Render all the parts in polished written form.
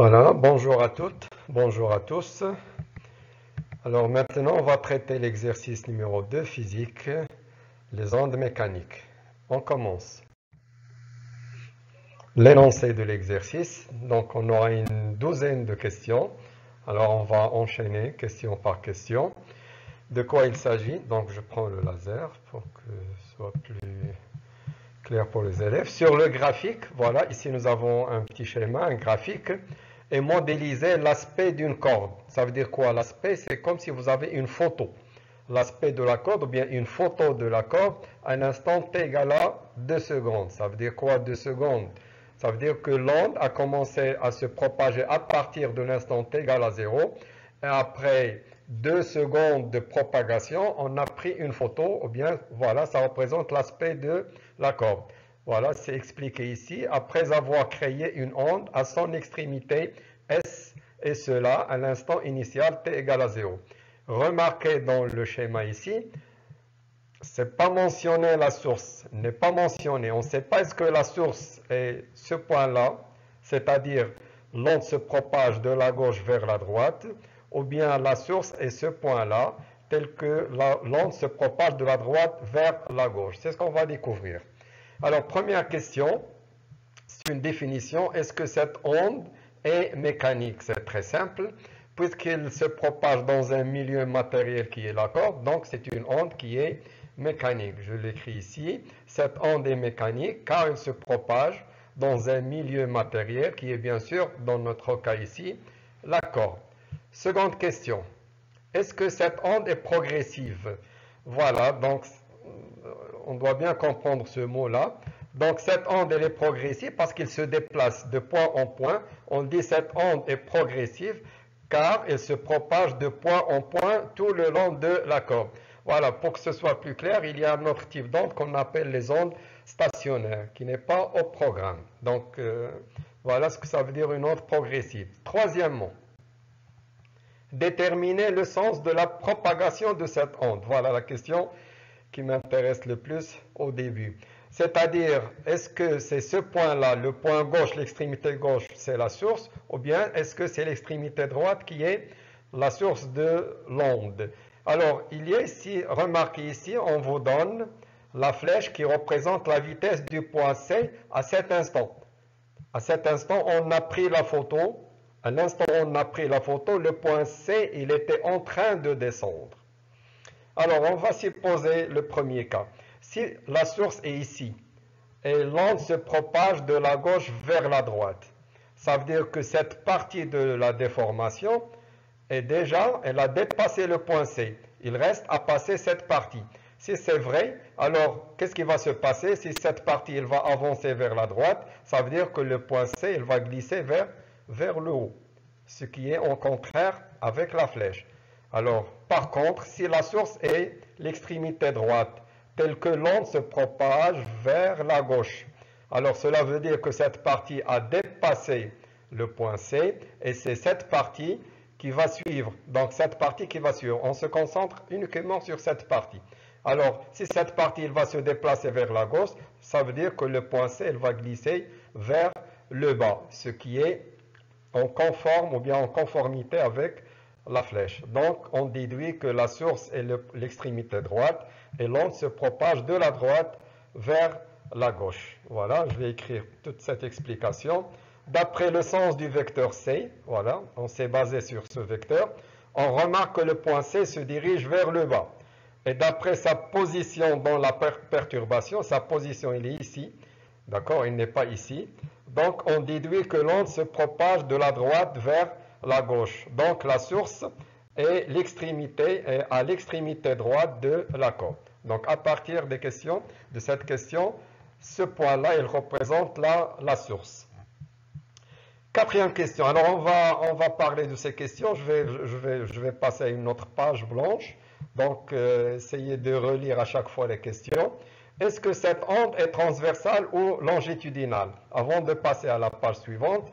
Voilà, bonjour à toutes, bonjour à tous. Alors maintenant, on va traiter l'exercice numéro 2, physique, les ondes mécaniques. On commence. L'énoncé de l'exercice, donc on aura une douzaine de questions. Alors on va enchaîner question par question. De quoi il s'agit? Donc je prends le laser pour que ce soit plus clair pour les élèves. Sur le graphique, voilà, ici nous avons un petit schéma, un graphique, et modéliser l'aspect d'une corde. Ça veut dire quoi? L'aspect, c'est comme si vous avez une photo. L'aspect de la corde, ou bien une photo de la corde, à un instant t égale à 2 secondes. Ça veut dire quoi 2 secondes? Ça veut dire que l'onde a commencé à se propager à partir de l'instant t égale à 0. Et après 2 secondes de propagation, on a pris une photo, ou bien voilà, ça représente l'aspect de la corde. Voilà, c'est expliqué ici. Après avoir créé une onde à son extrémité S, et cela à l'instant initial t égale à 0. Remarquez dans le schéma ici, c'est pas mentionné la source, n'est pas mentionné. On ne sait pas est-ce que la source est ce point-là, c'est-à-dire l'onde se propage de la gauche vers la droite, ou bien la source est ce point-là, tel que l'onde se propage de la droite vers la gauche. C'est ce qu'on va découvrir. Alors, première question, c'est une définition. Est-ce que cette onde est mécanique? C'est très simple, puisqu'il se propage dans un milieu matériel qui est la corde, donc c'est une onde qui est mécanique. Je l'écris ici. Cette onde est mécanique car elle se propage dans un milieu matériel qui est bien sûr, dans notre cas ici, la corde. Seconde question. Est-ce que cette onde est progressive? Voilà, donc on doit bien comprendre ce mot-là. Donc cette onde, elle est progressive parce qu'il se déplace de point en point. On dit cette onde est progressive car elle se propage de point en point tout le long de la corde. Voilà, pour que ce soit plus clair, il y a un autre type d'onde qu'on appelle les ondes stationnaires, qui n'est pas au programme. Donc voilà ce que ça veut dire une onde progressive. Troisièmement, déterminer le sens de la propagation de cette onde. Voilà la question qui m'intéresse le plus au début. C'est-à-dire, est-ce que c'est ce point-là, le point gauche, l'extrémité gauche, c'est la source, ou bien est-ce que c'est l'extrémité droite qui est la source de l'onde? Alors, il y a ici, remarquez ici, on vous donne la flèche qui représente la vitesse du point C à cet instant. À cet instant, on a pris la photo. À l'instant où on a pris la photo, le point C, il était en train de descendre. Alors, on va supposer le premier cas. Si la source est ici et l'onde se propage de la gauche vers la droite, ça veut dire que cette partie de la déformation elle a dépassé le point C. Il reste à passer cette partie. Si c'est vrai, alors qu'est-ce qui va se passer? Si cette partie elle va avancer vers la droite, ça veut dire que le point C il va glisser vers le haut, ce qui est en contraire avec la flèche. Alors, par contre, si la source est l'extrémité droite, telle que l'onde se propage vers la gauche, alors cela veut dire que cette partie a dépassé le point C, et c'est cette partie qui va suivre. Donc cette partie qui va suivre, on se concentre uniquement sur cette partie. Alors, si cette partie elle va se déplacer vers la gauche, ça veut dire que le point C elle va glisser vers le bas, ce qui est en conforme ou bien en conformité avec la flèche. Donc, on déduit que la source est l'extrémité droite et l'onde se propage de la droite vers la gauche. Voilà, je vais écrire toute cette explication. D'après le sens du vecteur C, voilà, on s'est basé sur ce vecteur, on remarque que le point C se dirige vers le bas. Et d'après sa position dans la perturbation, sa position il est ici, d'accord, il n'est pas ici. Donc on déduit que l'onde se propage de la droite vers la gauche. Donc la source est à l'extrémité droite de la corde. Donc à partir des questions, de cette question, ce point-là, il représente la source. Quatrième question. Alors on va parler de ces questions. Je vais passer à une autre page blanche. Donc essayez de relire à chaque fois les questions. Est-ce que cette onde est transversale ou longitudinale? Avant de passer à la page suivante.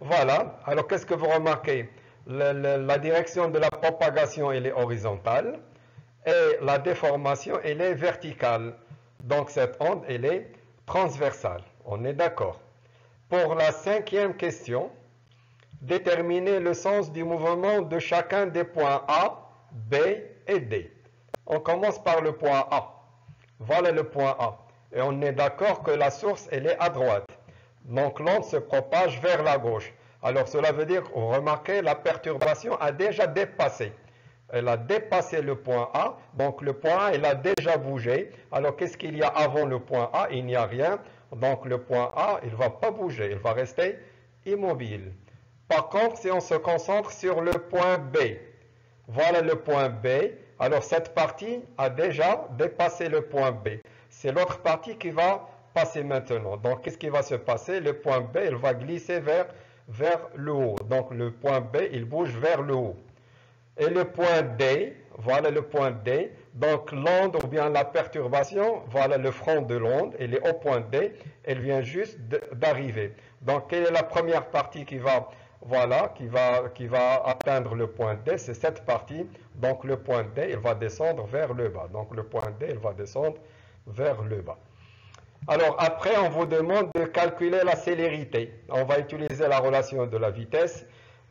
Voilà. Alors qu'est-ce que vous remarquez? La direction de la propagation elle est horizontale et la déformation elle est verticale. Donc cette onde elle est transversale. On est d'accord. Pour la cinquième question, Déterminer le sens du mouvement de chacun des points A, B et D. On commence par le point A. Voilà le point A. Et on est d'accord que la source, elle est à droite. Donc l'onde se propage vers la gauche. Alors cela veut dire, remarquez, la perturbation a déjà dépassé. Elle a dépassé le point A, donc le point A, il a déjà bougé. Alors qu'est-ce qu'il y a avant le point A? Il n'y a rien. Donc le point A, il ne va pas bouger, il va rester immobile. Par contre, si on se concentre sur le point B, voilà le point B. Alors cette partie a déjà dépassé le point B. C'est l'autre partie qui va passer maintenant. Donc qu'est-ce qui va se passer? Le point B, il va glisser vers le haut. Donc le point B, il bouge vers le haut. Et le point D, voilà le point D. Donc l'onde ou bien la perturbation, voilà le front de l'onde, elle est au point D, elle vient juste d'arriver. Donc quelle est la première partie qui va atteindre le point D? C'est cette partie. Donc le point D, il va descendre vers le bas. Donc le point D, il va descendre vers le bas. Alors après, on vous demande de calculer la célérité. On va utiliser la relation de la vitesse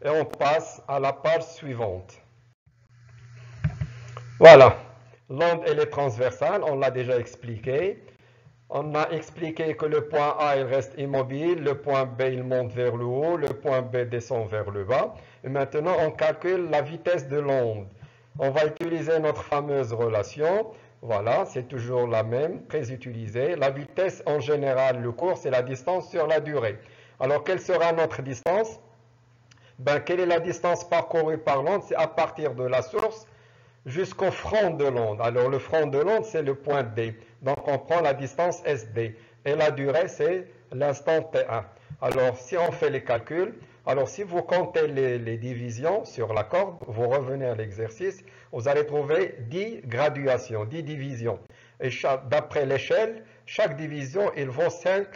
et on passe à la page suivante. Voilà, l'onde elle est transversale, on l'a déjà expliqué. On a expliqué que le point A il reste immobile, le point B il monte vers le haut, le point B descend vers le bas. Et maintenant on calcule la vitesse de l'onde. On va utiliser notre fameuse relation. Voilà, c'est toujours la même, très utilisée. La vitesse en général, le cours, c'est la distance sur la durée. Alors quelle sera notre distance? Quelle est la distance parcourue par l'onde? C'est à partir de la source jusqu'au front de l'onde. Alors le front de l'onde, c'est le point D. Donc on prend la distance SD. Et la durée, c'est l'instant T1. Alors si on fait les calculs, alors si vous comptez les divisions sur la corde, vous revenez à l'exercice, vous allez trouver 10 graduations, 10 divisions. Et d'après l'échelle, chaque division, il vaut 5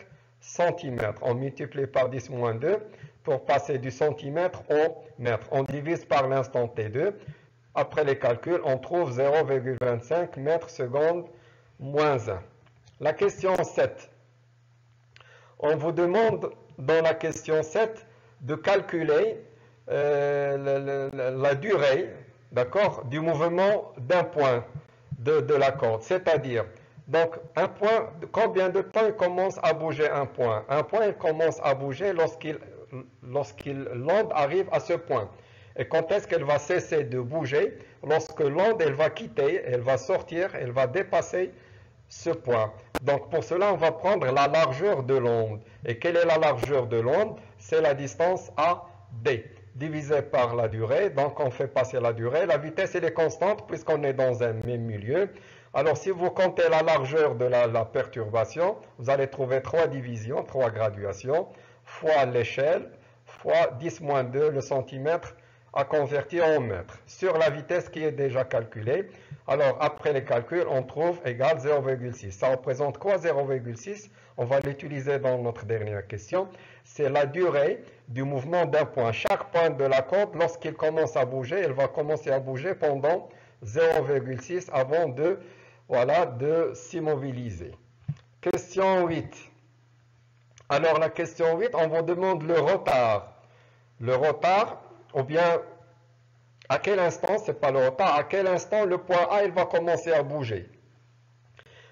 cm. On multiplie par 10 moins 2 pour passer du centimètre au mètre. On divise par l'instant T2. Après les calculs, on trouve 0,25 mètres secondes moins 1. La question 7. On vous demande dans la question 7 de calculer la durée, d'accord, du mouvement d'un point de la corde. C'est-à-dire, donc un point, combien de temps il commence à bouger un point? Un point, il commence à bouger l'onde arrive à ce point. Et quand est-ce qu'elle va cesser de bouger? Lorsque l'onde, elle va quitter, elle va sortir, elle va dépasser ce point. Donc pour cela, on va prendre la largeur de l'onde. Et quelle est la largeur de l'onde? C'est la distance AD, divisée par la durée. Donc on fait passer la durée. La vitesse, elle est constante puisqu'on est dans un même milieu. Alors si vous comptez la largeur de la perturbation, vous allez trouver 3 divisions, 3 graduations, fois l'échelle, fois 10 moins 2, le centimètre, à convertir en mètres, sur la vitesse qui est déjà calculée. Alors, après les calculs, on trouve égal 0,6. Ça représente quoi 0,6? On va l'utiliser dans notre dernière question. C'est la durée du mouvement d'un point. Chaque point de la corde, lorsqu'il commence à bouger, il va commencer à bouger pendant 0,6 avant de s'immobiliser. Question 8. Alors, la question 8, on vous demande le retard. Le retard, ou bien à quel instant, c'est pas le retard, à quel instant le point A il va commencer à bouger.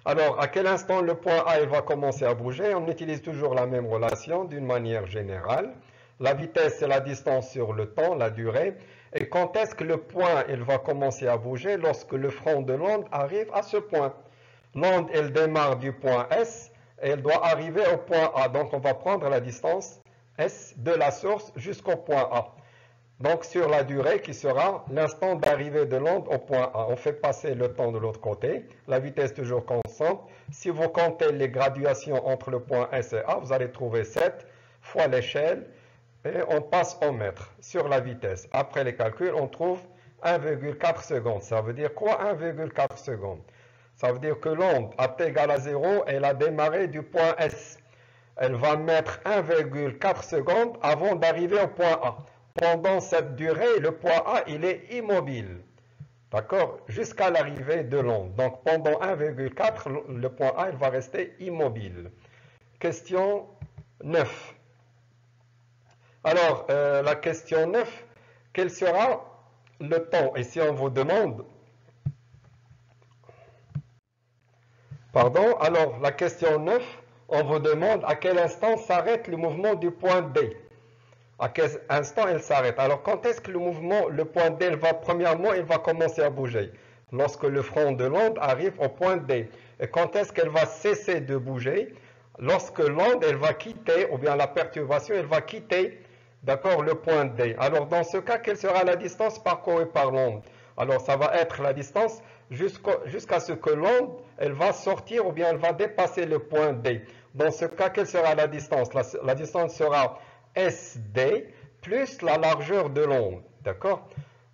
Alors, à quel instant le point A il va commencer à bouger? On utilise toujours la même relation d'une manière générale. La vitesse, c'est la distance sur le temps, la durée. Et quand est-ce que le point il va commencer à bouger? Lorsque le front de l'onde arrive à ce point. L'onde, elle démarre du point S et elle doit arriver au point A. Donc, on va prendre la distance S de la source jusqu'au point A. Donc sur la durée qui sera l'instant d'arrivée de l'onde au point A. On fait passer le temps de l'autre côté, la vitesse toujours constante. Si vous comptez les graduations entre le point S et A, vous allez trouver 7 fois l'échelle et on passe au mètre sur la vitesse. Après les calculs, on trouve 1,4 secondes. Ça veut dire quoi 1,4 secondes? Ça veut dire que l'onde à t égale à 0, elle a démarré du point S. Elle va mettre 1,4 secondes avant d'arriver au point A. Pendant cette durée, le point A, il est immobile. D'accord? Jusqu'à l'arrivée de l'onde. Donc, pendant 1,4, le point A, il va rester immobile. Question 9. Alors, la question 9, quel sera le temps? Et si on vous demande, pardon, alors la question 9, on vous demande à quel instant s'arrête le mouvement du point D. À quel instant elle s'arrête? Alors, quand est-ce que le point D, premièrement, il va commencer à bouger? Lorsque le front de l'onde arrive au point D. Et quand est-ce qu'elle va cesser de bouger? Lorsque l'onde, elle va quitter, ou bien la perturbation, elle va quitter, d'accord, le point D. Alors, dans ce cas, quelle sera la distance parcourue par l'onde? Alors, ça va être la distance jusqu'à ce que l'onde, elle va sortir, ou bien elle va dépasser le point D. Dans ce cas, quelle sera la distance? La distance sera SD plus la largeur de l'onde, d'accord?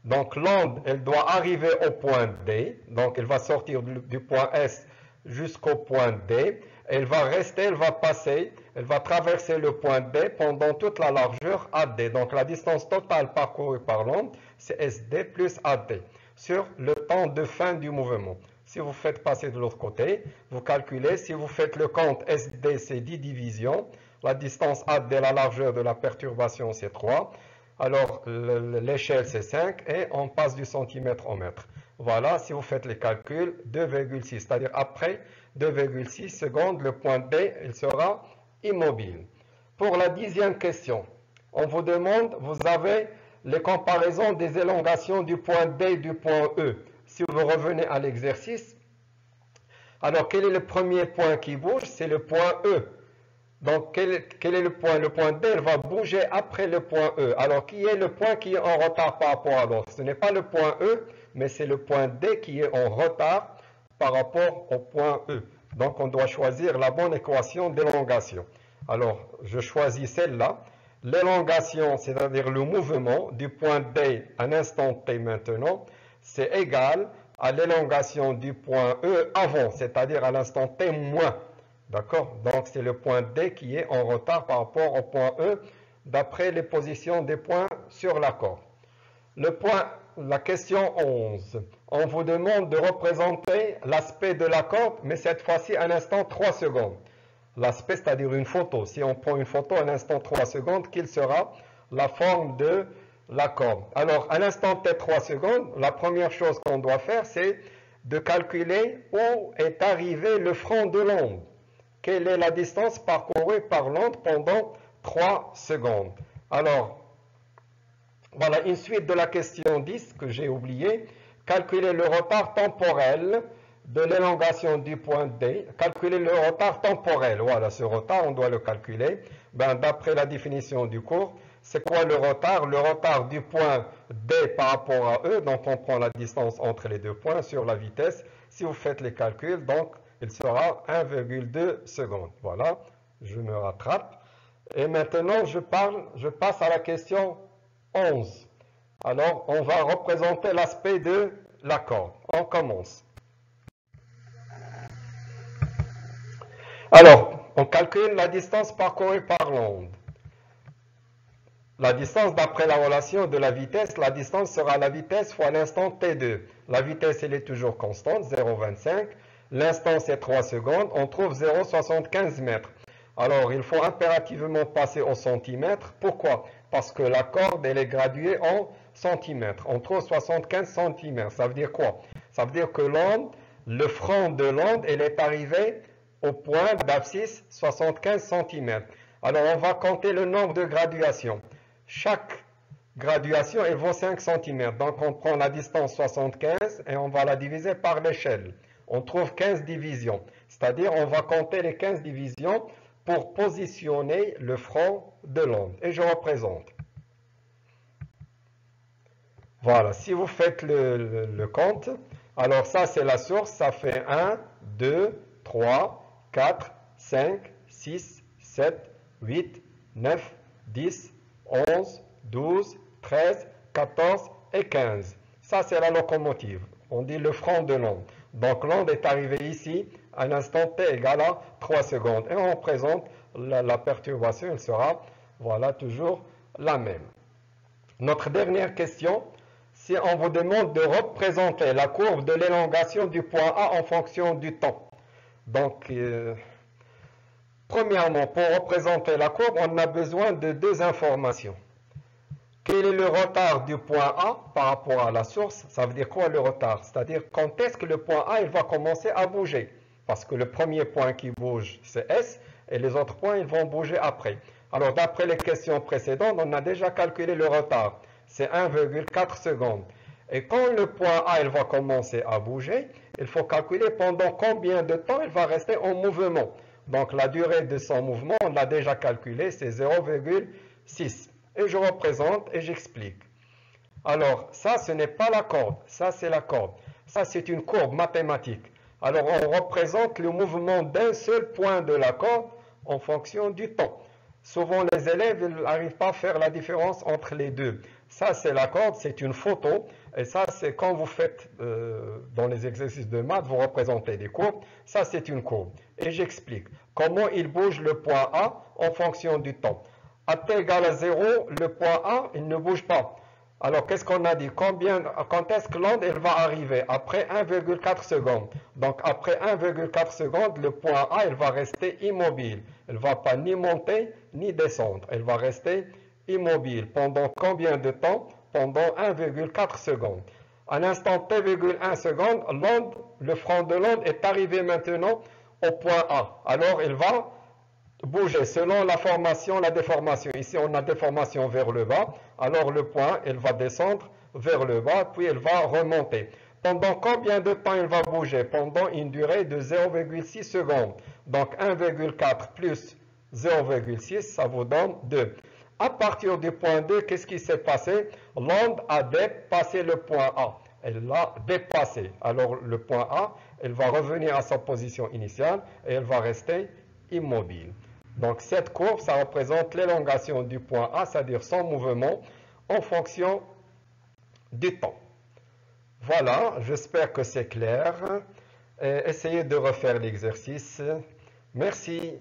Donc l'onde, elle doit arriver au point D, donc elle va sortir du point S jusqu'au point D, elle va rester, elle va passer, elle va traverser le point D pendant toute la largeur AD. Donc la distance totale parcourue par l'onde, c'est SD plus AD, sur le temps de fin du mouvement. Si vous faites passer de l'autre côté, vous calculez, si vous faites le compte SD, c'est 10 divisions, la distance AD, la largeur de la perturbation, c'est 3. Alors, l'échelle, c'est 5 et on passe du centimètre au mètre. Voilà, si vous faites les calculs, 2,6, c'est-à-dire après 2,6 secondes, le point D, il sera immobile. Pour la 10e question, on vous demande, vous avez les comparaisons des élongations du point D et du point E. Si vous revenez à l'exercice, alors quel est le premier point qui bouge? C'est le point E. Donc, quel est le point? Le point D, il va bouger après le point E. Alors, qui est le point qui est en retard par rapport à l'autre? Ce n'est pas le point E, mais c'est le point D qui est en retard par rapport au point E. Donc, on doit choisir la bonne équation d'élongation. Alors, je choisis celle-là. L'élongation, c'est-à-dire le mouvement du point D à un instant T maintenant, c'est égal à l'élongation du point E avant, c'est-à-dire à l'instant T moins. D'accord? Donc, c'est le point D qui est en retard par rapport au point E, d'après les positions des points sur la corde. La question 11. On vous demande de représenter l'aspect de la corde, mais cette fois-ci à un instant 3 secondes. L'aspect, c'est-à-dire une photo. Si on prend une photo à un instant 3 secondes, quelle sera la forme de la corde? Alors, à l'instant T 3 secondes, la première chose qu'on doit faire, c'est de calculer où est arrivé le front de l'onde. Quelle est la distance parcourue par l'onde pendant 3 secondes? Alors, voilà une suite de la question 10 que j'ai oublié. Calculer le retard temporel de l'élongation du point D. Calculer le retard temporel. Voilà, ce retard, on doit le calculer. D'après la définition du cours, c'est quoi le retard? Le retard du point D par rapport à E. Donc, on prend la distance entre les deux points sur la vitesse. Si vous faites les calculs, donc, il sera 1,2 secondes. Voilà, je me rattrape. Et maintenant, je passe à la question 11. Alors, on va représenter l'aspect de la corde. On commence. Alors, on calcule la distance parcourue par l'onde. La distance d'après la relation de la vitesse, la distance sera la vitesse fois l'instant T2. La vitesse, elle est toujours constante, 0,25. L'instant, c'est 3 secondes. On trouve 0,75 mètres. Alors, il faut impérativement passer au centimètre. Pourquoi? Parce que la corde, elle est graduée en centimètres. On trouve 75 centimètres. Ça veut dire quoi? Ça veut dire que l'onde, le front de l'onde, elle est arrivée au point d'abscisse 75 cm. Alors, on va compter le nombre de graduations. Chaque graduation, elle vaut 5 cm. Donc, on prend la distance 75 et on va la diviser par l'échelle. On trouve 15 divisions. C'est-à-dire, on va compter les 15 divisions pour positionner le front de l'onde. Et je représente. Voilà, si vous faites le compte, alors ça c'est la source, ça fait 1, 2, 3, 4, 5, 6, 7, 8, 9, 10, 11, 12, 13, 14 et 15. Ça c'est la locomotive, on dit le front de l'onde. Donc l'onde est arrivée ici à l'instant t égale à 3 secondes. Et on présente la perturbation, elle sera, voilà, toujours la même. Notre dernière question, si on vous demande de représenter la courbe de l'élongation du point A en fonction du temps. Donc, Premièrement, pour représenter la courbe, on a besoin de deux informations. Quel est le retard du point A par rapport à la source? Ça veut dire quoi le retard? C'est-à-dire quand est-ce que le point A il va commencer à bouger? Parce que le premier point qui bouge, c'est S, et les autres points ils vont bouger après. Alors d'après les questions précédentes, on a déjà calculé le retard. C'est 1,4 secondes. Et quand le point A il va commencer à bouger, il faut calculer pendant combien de temps il va rester en mouvement. Donc la durée de son mouvement, on l'a déjà calculé, c'est 0,6. Et je représente et j'explique. Alors, ça, ce n'est pas la courbe. Ça, c'est la courbe. Ça, c'est une courbe mathématique. Alors, on représente le mouvement d'un seul point de la courbe en fonction du temps. Souvent, les élèves n'arrivent pas à faire la différence entre les deux. Ça, c'est la courbe, c'est une photo. Et ça, c'est quand vous faites dans les exercices de maths, vous représentez des courbes. Ça, c'est une courbe. Et j'explique comment il bouge le point A en fonction du temps. À t égale à 0, le point A, il ne bouge pas. Alors, qu'est-ce qu'on a dit? Quand est-ce que l'onde elle va arriver? Après 1,4 secondes. Donc, après 1,4 secondes, le point A, il va rester immobile. Elle ne va pas ni monter, ni descendre. Elle va rester immobile. Pendant combien de temps? Pendant 1,4 secondes. À l'instant t,1 seconde, l'onde, le front de l'onde est arrivé maintenant au point A. Alors, il va bouger selon la formation, la déformation. Ici, on a déformation vers le bas. Alors, le point, il va descendre vers le bas, puis il va remonter. Pendant combien de temps il va bouger? Pendant une durée de 0,6 secondes. Donc, 1,4 plus 0,6, ça vous donne 2. À partir du point 2, qu'est-ce qui s'est passé? L'onde a dépassé le point A. Elle l'a dépassé. Alors, le point A, elle va revenir à sa position initiale et elle va rester immobile. Donc cette courbe, ça représente l'élongation du point A, c'est-à-dire son mouvement, en fonction du temps. Voilà, j'espère que c'est clair. Essayez de refaire l'exercice. Merci.